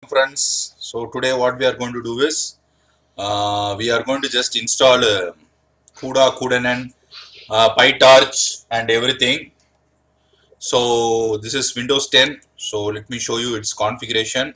Friends, so today what we are going to do is we are going to just install cuda, cudnn, pytorch and everything. So this is Windows 10. So let me show you its configuration.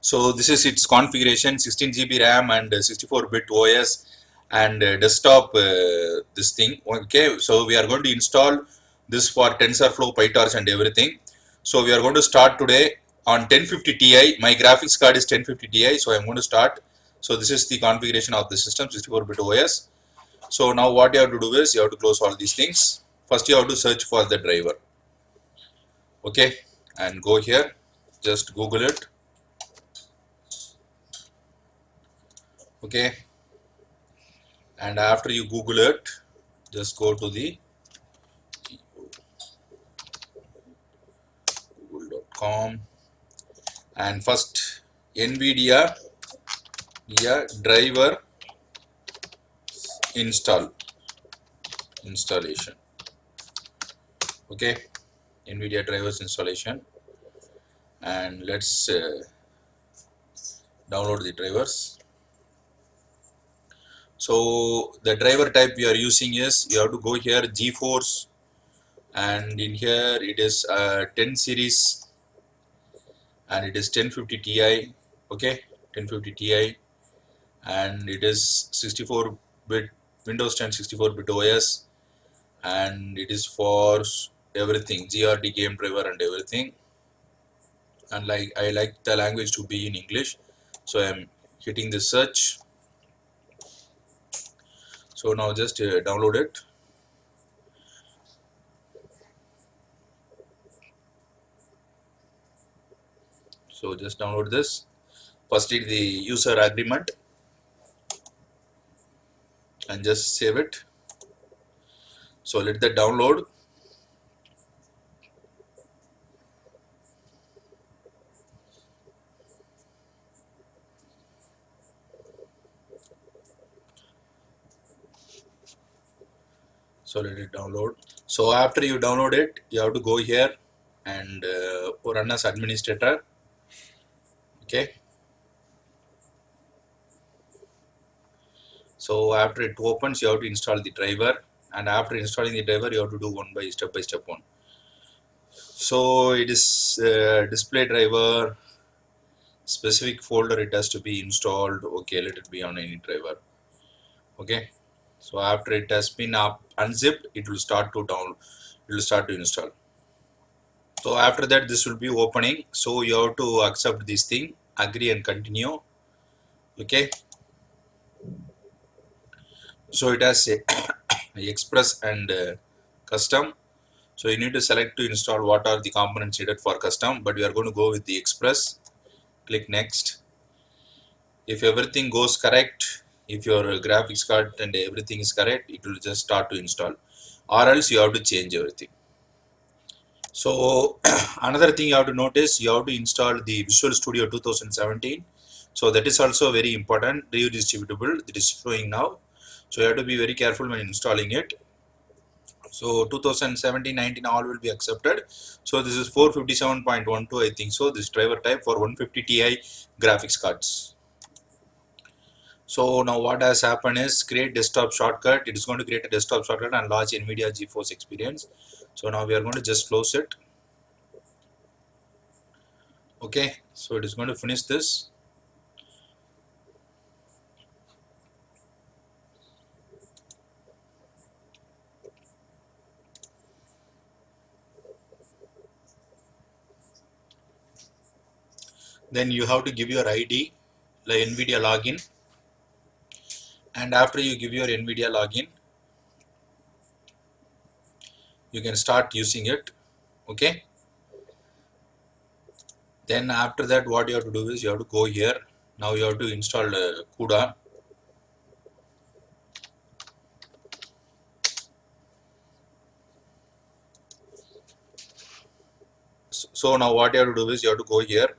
So this is its configuration: 16 GB RAM and 64-bit OS and desktop. This thing. Okay, so we are going to install this for TensorFlow, PyTorch and everything. So we are going to start today on 1050 Ti. My graphics card is 1050 Ti, so I am going to start. So this is the configuration of the system: 64-bit OS. So now what you have to do is you have to close all these things. First you have to search for the driver. Okay, and go here. Just Google it. Okay, and after you Google it, just go to the google.com and first NVIDIA driver installation. Okay, NVIDIA drivers installation, and let's download the drivers. So the driver type we are using is, you have to go here GeForce, and in here it is 10 series and it is 1050 Ti. Okay, 1050 Ti, and it is 64-bit Windows 10 64-bit OS, and it is for everything, GRD game driver and everything. And like I like the language to be in English, so I am hitting the search. So now just download it. So just download this. First read the user agreement and just save it. So let that download. So let it download. So after you download it, you have to go here and run as administrator. Okay. So after it opens, you have to install the driver, and after installing the driver, you have to do one by step one. So it is display driver specific folder, it has to be installed. Okay, let it be on any driver. Okay, so after it has been unzipped, it will start to install. So after that, this will be opening, so you have to accept this thing, agree and continue. Okay, so it has a express and custom. So you need to select to install what are the components needed for custom, but we are going to go with the express. Click next. If everything goes correct, if your graphics card and everything is correct, it will just start to install, or else you have to change everything. So another thing you have to notice, you have to install the Visual Studio 2017. So that is also very important, redistributable, that is showing now. So you have to be very careful when installing it. So 2017-19 all will be accepted. So this is 457.12, I think so, this driver type for 150 Ti graphics cards. So now what has happened is, create desktop shortcut. It is going to create a desktop shortcut and launch NVIDIA GeForce Experience. So now we are going to just close it. Okay, so it is going to finish this. Then you have to give your ID, the NVIDIA login, and after you give your NVIDIA login, you can start using it. Okay, then after that, what you have to do is, you have to go here. Now you have to install CUDA. So now what you have to do is, you have to go here.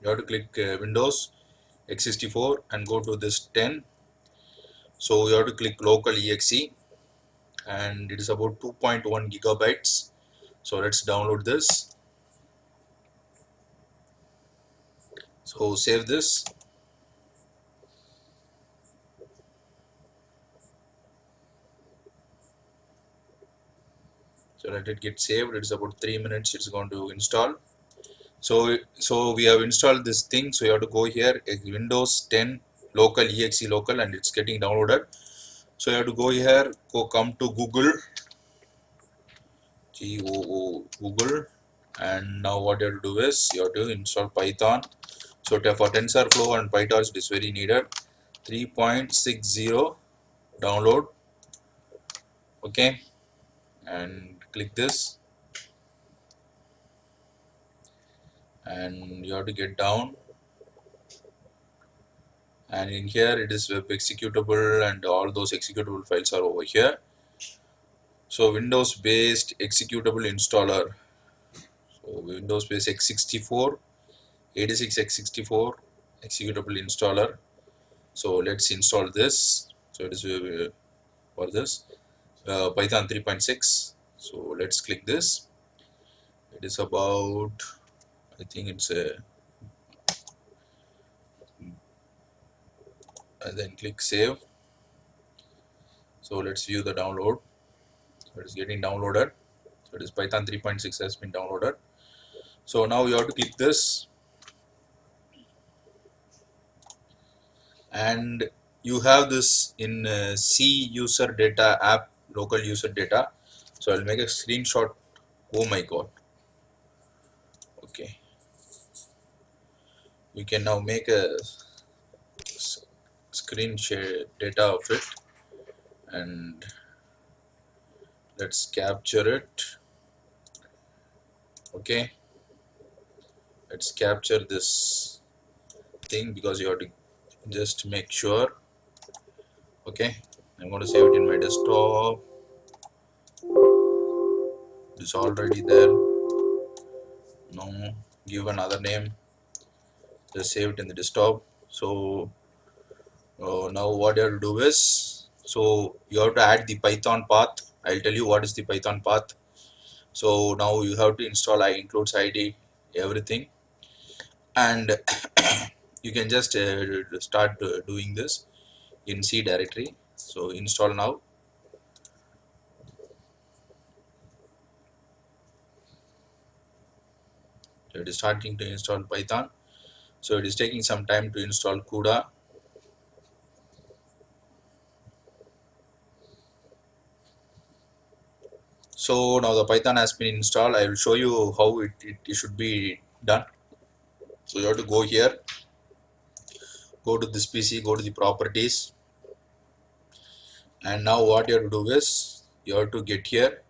You have to click Windows x64 and go to this 10. So you have to click local exe, and it is about 2.1 gigabytes. So let's download this. So save this. So let it get saved. It's about 3 minutes. It's going to install. So we have installed this thing. So you have to go here, Windows 10 local exe local, and it's getting downloaded. So you have to go here, come to Google, Google, and now what you have to do is you have to install Python. So for TensorFlow and pytorch, it is very needed. 3.60 download. Okay, and click this, and you have to get down. And in here it is web executable, and all those executable files are over here. So Windows based executable installer. So Windows based x64, 86x64 executable installer. So let's install this. So it is for this Python 3.6. So let's click this. It is about, I think it's a, and then click save. So let's view the download. So it is getting downloaded. So it is Python 3.6 has been downloaded. So now you have to click this, and you have this in C user data app, local user data. So I'll make a screenshot. Oh my god. Okay, you can now make a screen share data of it, and let's capture it. Okay, let's capture this thing because you have to just make sure. Okay, I'm going to save it in my desktop. It's already there. No, give another name. Just save it in the desktop. So now what you have to do is, so you have to add the Python path. I'll tell you what is the Python path. So now you have to install includes ID, everything, and you can just start doing this in C directory. So install now. So it is starting to install Python. So it is taking some time to install CUDA. So now the Python has been installed. I will show you how it should be done. So you have to go here, go to this PC, go to the properties, and now what you have to do is you have to get here,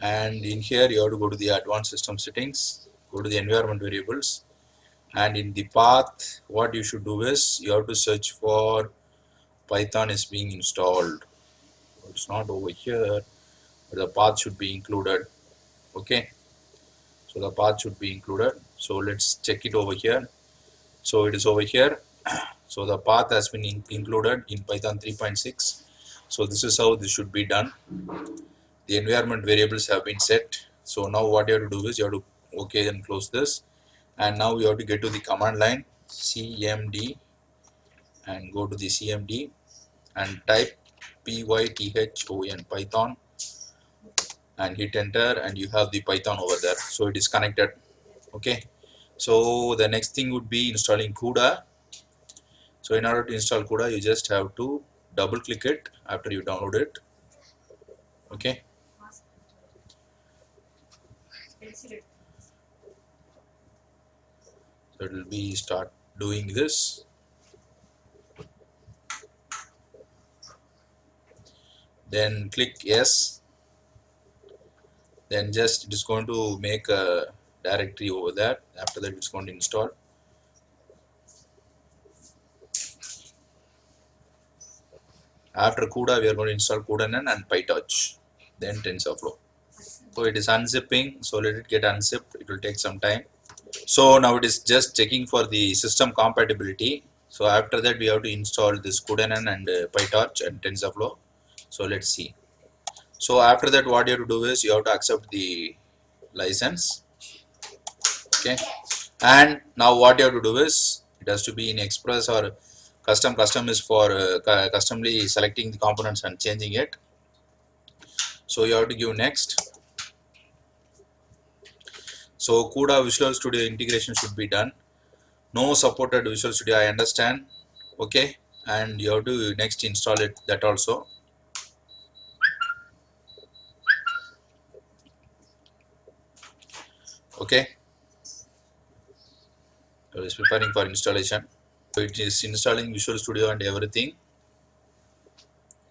and in here you have to go to the advanced system settings, go to the environment variables, and in the path what you should do is you have to search for Python is being installed. It's not over here, but the path should be included. Okay, so the path should be included. So let's check it over here. So it is over here. So the path has been included in Python 3.6. So this is how this should be done. The environment variables have been set. So now what you have to do is you have to okay and close this, and now you have to get to the command line cmd and go to the cmd and type python Python and hit enter, and you have the Python over there. So it is connected. Okay, so the next thing would be installing CUDA. So in order to install CUDA, you just have to double click it after you download it. Okay, so it will be start doing this. Then click yes. Then just it is going to make a directory over there. After that, it's going to install. After CUDA, we are going to install cudnn and pytorch, then TensorFlow. So it is unzipping. So let it get unzipped. It will take some time. So now it is just checking for the system compatibility. So after that, we have to install this cudnn and pytorch and TensorFlow. So let's see. So after that, what you have to do is you have to accept the license. Okay. And now what you have to do is It has to be in express or custom. Custom is for customly selecting the components and changing it. So you have to give next. So CUDA Visual Studio integration should be done. No supported Visual Studio, I understand. Okay, and you have to next install it, that also. Okay, so it is preparing for installation. So it is installing Visual Studio and everything.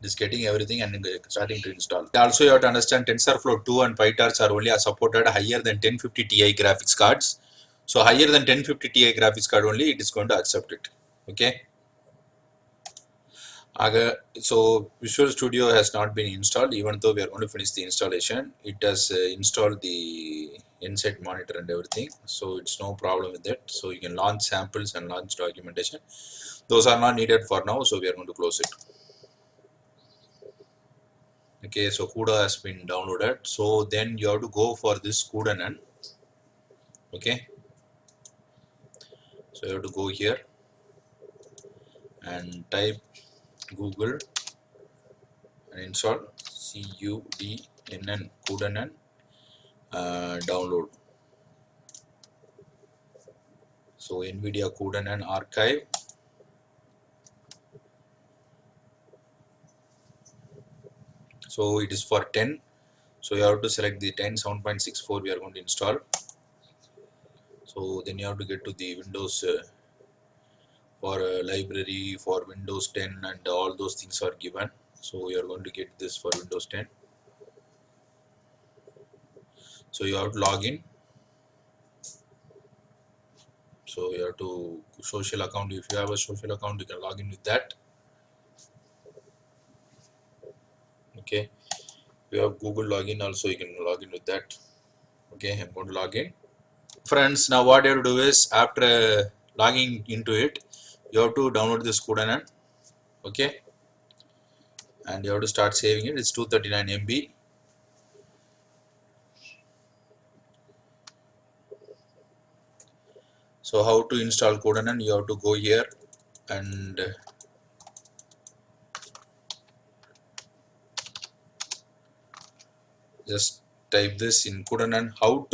It is getting everything and starting to install. Also, you have to understand TensorFlow 2 and PyTorch are only supported higher than 1050 Ti graphics cards. So higher than 1050 Ti graphics card only it is going to accept it. Okay. So Visual Studio has not been installed, even though we are going to finish the installation. It has installed the inside monitor and everything, so it's no problem with that. So you can launch samples and launch documentation. Those are not needed for now, so we are going to close it. Okay, so CUDA has been downloaded. So then you have to go for this cudnn. Okay, so you have to go here and type Google and install cudnn download. So NVIDIA cudnn archive. So it is for 10. So you have to select the 10 7.64 we are going to install. So then you have to get to the Windows for library for Windows 10 and all those things are given. So you are going to get this for Windows 10. So you have to log in. So you have to social account. If you have a social account, you can log in with that. Okay. If you have Google login also, you can log in with that. Okay, I'm going to log in. Friends, now what you have to do is after logging into it, you have to download this cudnn. Okay, and you have to start saving it. It's 239 MB. So how to install cudnn? You have to go here and just type this in cudnn. How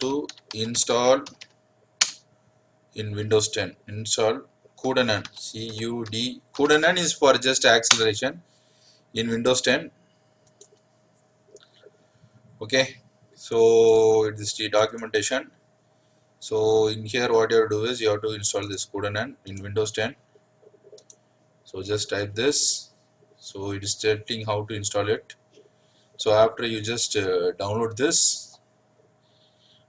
to install in Windows 10. Install cudnn. Cudnn is for just acceleration in Windows 10. Okay, so it is the documentation. So in here what you have to do is you have to install this cudnn in Windows 10. So just type this. So it is telling how to install it. So after you just download this,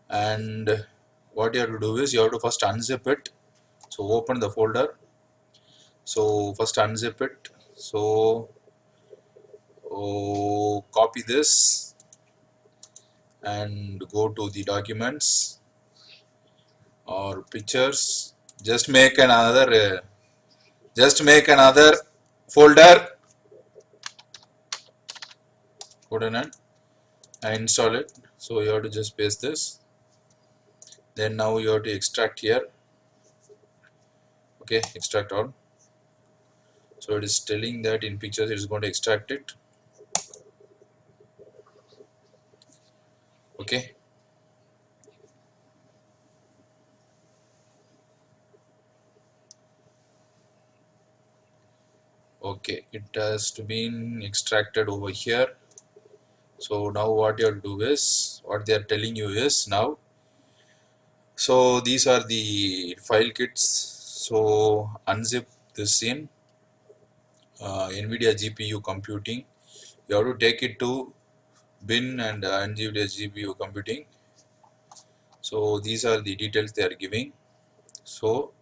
and what you have to do is you have to first unzip it. So open the folder. So first unzip it. So copy this and go to the documents or pictures. Just make another folder cudnn and install it. So you have to just paste this. Then now you have to extract here. Okay, extract all. So it is telling that in pictures it is going to extract it. Okay. Okay, it has to be extracted over here. So now what you have to do is, what they are telling you is now. So these are the file kits. So unzip this in NVIDIA GPU computing. You have to take it to bin and NVIDIA GPU computing. So these are the details they are giving. So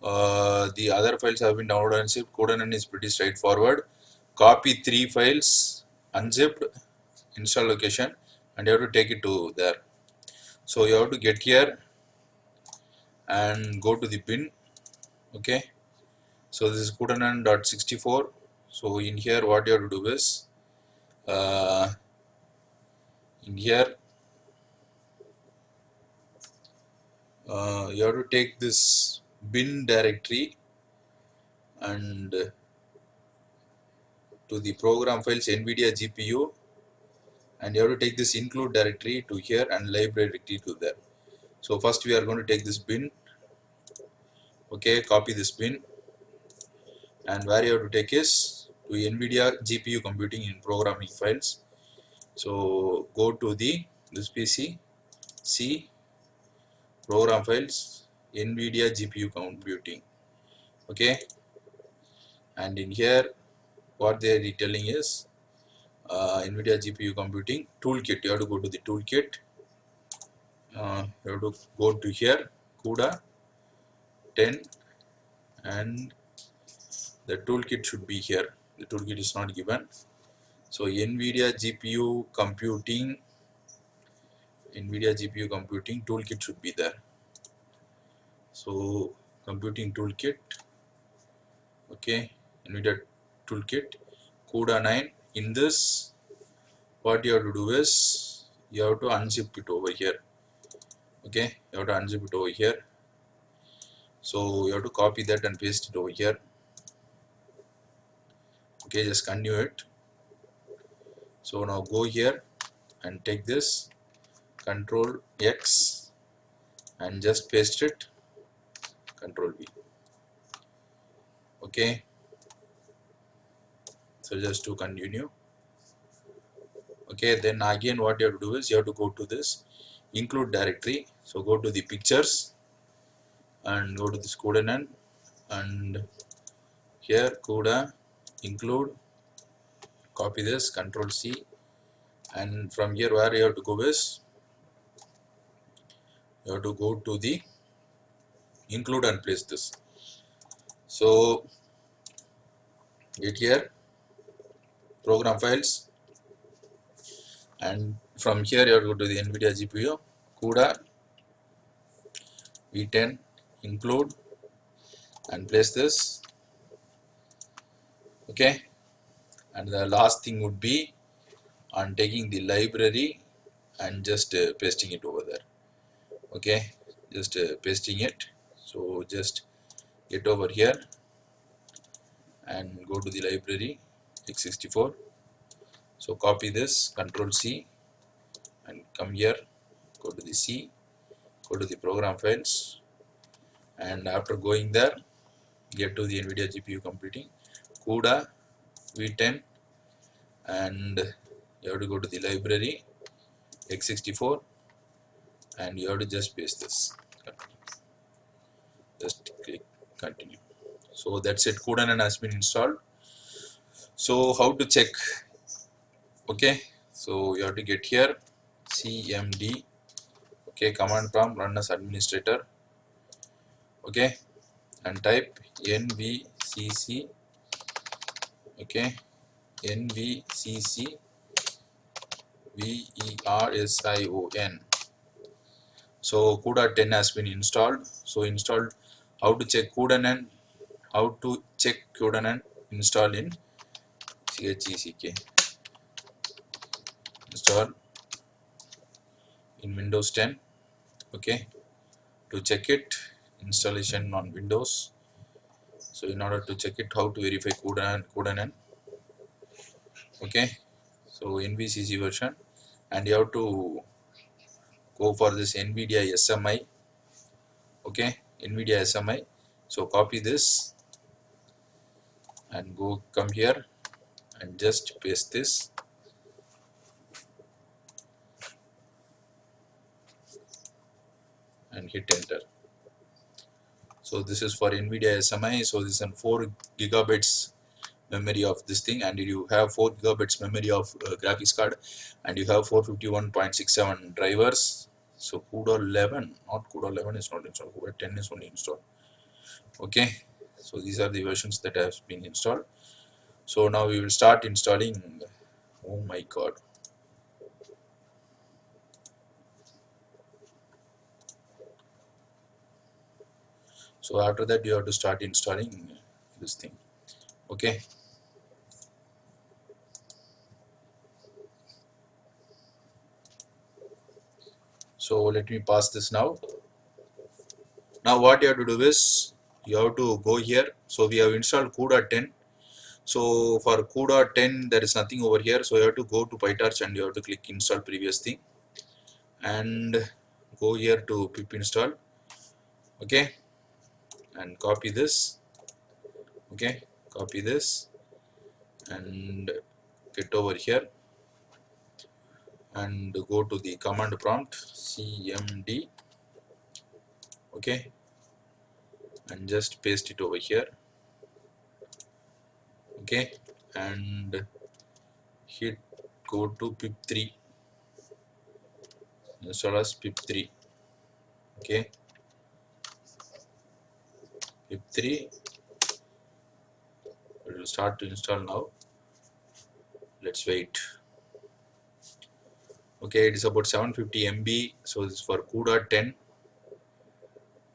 the other files have been downloaded and zipped. Cudnn is pretty straightforward. Copy 3 files, unzipped, install location, and you have to take it to there. So you have to get here and go to the bin. Okay. So this is cudnn.64. So in here, what you have to do is in here you have to take this bin directory and to the program files NVIDIA GPU, and you have to take this include directory to here and library directory to there. So first we are going to take this bin, okay, copy this bin, and where you have to take is to NVIDIA GPU computing in programming files. So go to the this PC, C, program files, NVIDIA GPU computing, okay, and in here what they are telling is NVIDIA GPU computing toolkit. You have to go to the toolkit. You have to go to here CUDA 10, and the toolkit should be here. The toolkit is not given. So NVIDIA GPU computing toolkit should be there. So computing toolkit, okay, NVIDIA toolkit CUDA 9. In this, what you have to do is you have to unzip it over here. Okay, you have to unzip it over here. So you have to copy that and paste it over here. Okay, just continue it. So now go here and take this Control X and just paste it, Control V. Okay, so just to continue. Okay, then again what you have to do is you have to go to this include directory. So go to the pictures and go to this cudnn, and here CUDA include, copy this, Control C, and from here where you have to go is you have to go to the include and place this. So get here program files, and from here you have to go to the NVIDIA GPU CUDA V10 include and place this. Okay, and the last thing would be on taking the library and just pasting it over there. Okay, just pasting it. So just get over here and go to the library x64. So copy this, Control C, and come here, go to the C, go to the program files, and after going there get to the NVIDIA GPU computing CUDA V10, and you have to go to the library x64 and you have to just paste this. Just click continue. So that's it, cudnn has been installed. So how to check? Okay, so you have to get here cmd, okay, command prompt, run as administrator, okay, and type nvcc, okay, nvcc version. So CUDA 10 has been installed. So installed. How to check cudnn? How to check cudnn? Install in chek, install in Windows 10. Okay, to check it, installation on Windows. So in order to check it, how to verify cudnn? Okay, so NVCC version, and you have to go for this NVIDIA SMI. Okay, NVIDIA SMI. So copy this and come here and just paste this, and hit enter. So this is for NVIDIA SMI. So this is 4 gigabytes memory of this thing, and you have 4 gigabytes memory of graphics card, and you have 451.67 drivers. So CUDA 11, not CUDA 11 is not installed, CUDA 10 is only installed. Okay, so these are the versions that have been installed. So now we will start installing. Oh my god. So after that you have to start installing this thing. Okay, so let me pass this now. Now what you have to do is you have to go here. So we have installed cuda-10. So for cuda-10 there is nothing over here. So you have to go to pytorch and you have to click install previous thing and go here to pip install. Okay, and copy this. Okay, copy this and get over here and go to the command prompt cmd. Okay, and just paste it over here. Okay, and hit go to pip3, install as pip3. Okay, pip3, it will start to install now. Let's wait. Okay, it is about 750 MB, so this is for cuda-10.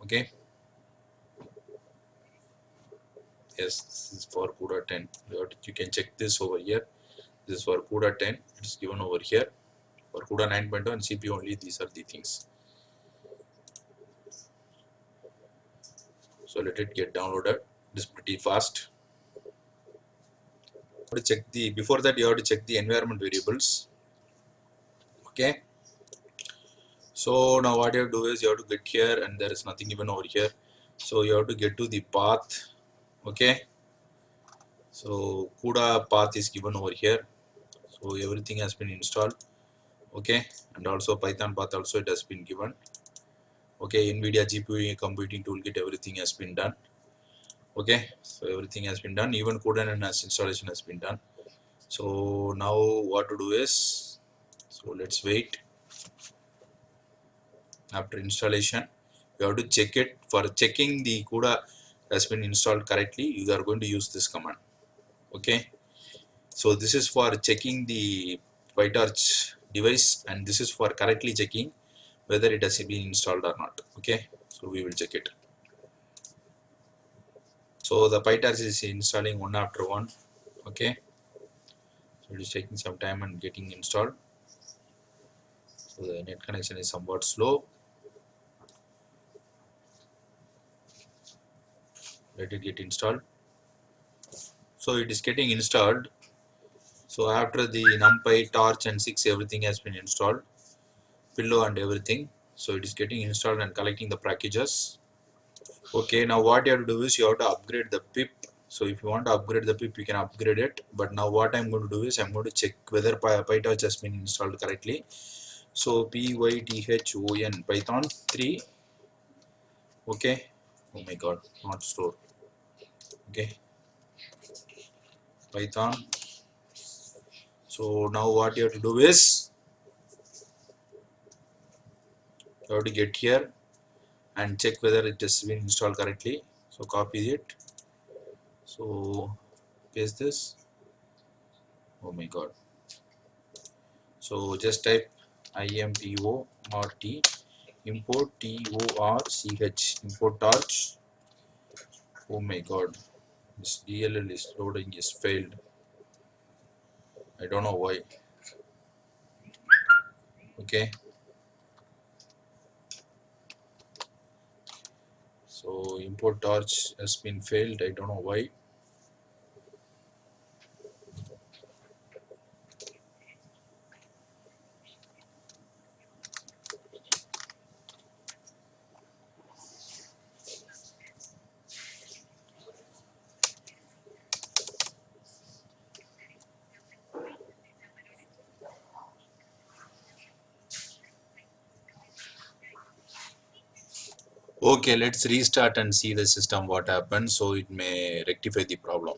Okay, yes, this is for cuda-10. You can check this over here. This is for cuda-10. It is given over here. For cuda-9.0 and CPU only, these are the things. So let it get downloaded. It is pretty fast. To check the before that you have to check the environment variables. Okay, so now what you have to do is you have to get here and there is nothing even over here, so you have to get to the path. Okay, so cuda path is given over here, so everything has been installed. Okay, and also python path also it has been given. Okay, NVIDIA GPU computing toolkit, everything has been done. Okay, so everything has been done, even cudnn installation has been done. So now what to do is, so let's wait. After installation you have to check it. For checking the cuda has been installed correctly, you are going to use this command. Okay, so this is for checking the pytorch device and this is for correctly checking whether it has been installed or not. Okay, so we will check it. So the pytorch is installing one after one. Okay, so it is taking some time and getting installed, so the net connection is somewhat slow. Let it get installed. So it is getting installed. So after the NumPy, torch and 6, everything has been installed, pillow and everything. So it is getting installed and collecting the packages. Okay, now what you have to do is you have to upgrade the pip. So if you want to upgrade the pip, you can upgrade it. But now what I'm going to do is I'm going to check whether pytorch has been installed correctly. So python python 3. Okay, oh my god, not store. Okay, python. So now what you have to do is you have to get here and check whether it has been installed correctly. So copy it, so paste this. Oh my god, so just type import import torch import torch. Oh my god, this DLL is loading is failed. I don't know why. Okay, so import torch has been failed. I don't know why. Okay, let's restart and see the system what happened, so it may rectify the problem.